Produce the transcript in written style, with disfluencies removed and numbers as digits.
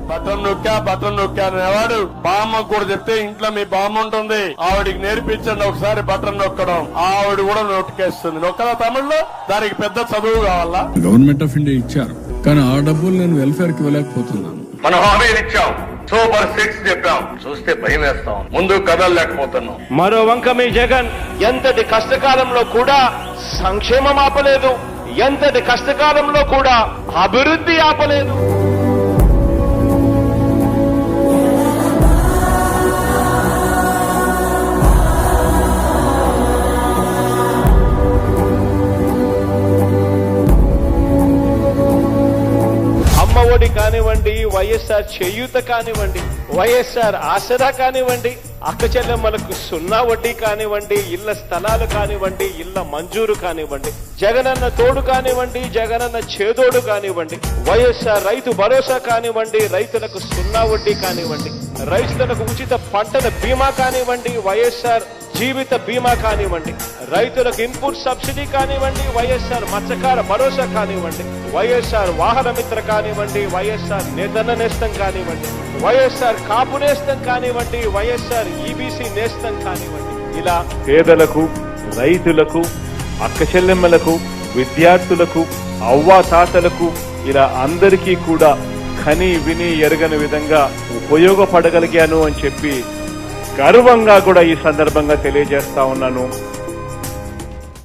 Button నొక్కా అనేవాడు బామ్మకు కూడా చెప్తే ఇంట్లో మీ బామ్మ ఉంటుంది ఆవిడికి నేర్పించండి ఒకసారి బటన్ నొక్కడం, ఆవిడ కూడా నొక్కేస్తుంది. నొక్కదా తమిళ్లో? దానికి పెద్ద చదువు కావాలా? గవర్నమెంట్ ఆఫ్ ఇండియా ఇచ్చారు, కానీ ఆ డబ్బులు నేను వెల్ఫేర్ కి ఇవ్వలేకపోతున్నాను. మనం హామీలు ఇచ్చాం, సూపర్ 6 చెప్పాం, చూస్తే భయం వేస్తాం, ముందు కదలలేకపోతున్నాం. మరో వంక మీ జగన్ ఎంతటి కష్టకాలంలో కూడా సంక్షేమం ఆపలేదు, ఎంతటి కష్టకాలంలో కూడా అభివృద్ధి ఆపలేదు. అమ్మఒడి కానివ్వండి, వైఎస్ఆర్ చేయూత కానివ్వండి, వైఎస్ఆర్ ఆసరా కానివ్వండి, అక్క చెల్లెమ్మలకు 0 వడ్డీ కానివ్వండి, ఇళ్ల స్థలాలు కానివ్వండి, ఇళ్ల మంజూరు కానివ్వండి, జగనన్న తోడు కానివ్వండి, జగనన్న చేదోడు కానివ్వండి, వైఎస్ఆర్ రైతు భరోసా కానివ్వండి, రైతులకు 0 వడ్డీ కానివ్వండి, రైతులకు ఉచిత పంటల బీమా కానివ్వండి, వైఎస్ఆర్ జీవిత బీమా కానివ్వండి, రైతులకు ఇన్పుట్ సబ్సిడీ కానివ్వండి, వైఎస్ఆర్ మత్స్యకార భరోసా కానివ్వండి, వైఎస్ఆర్ వాహన మిత్ర కానివ్వండి, వైఎస్ఆర్ నేతన్న నేస్తం కానివ్వండి, వైఎస్ఆర్ కాపు నేస్తం కానివ్వండి, వైఎస్ఆర్ ఈబీసీ నేస్తం కానివ్వండి, ఇలా పేదలకు, రైతులకు, అక్క చెల్లెమ్మలకు, విద్యార్థులకు, అవ్వా తాతలకు, ఇలా అందరికీ కూడా కని విని ఎరగని విధంగా ఉపయోగపడగలిగాను అని చెప్పి గర్వంగా కూడా ఈ సందర్భంగా తెలియజేస్తా ఉన్నాను.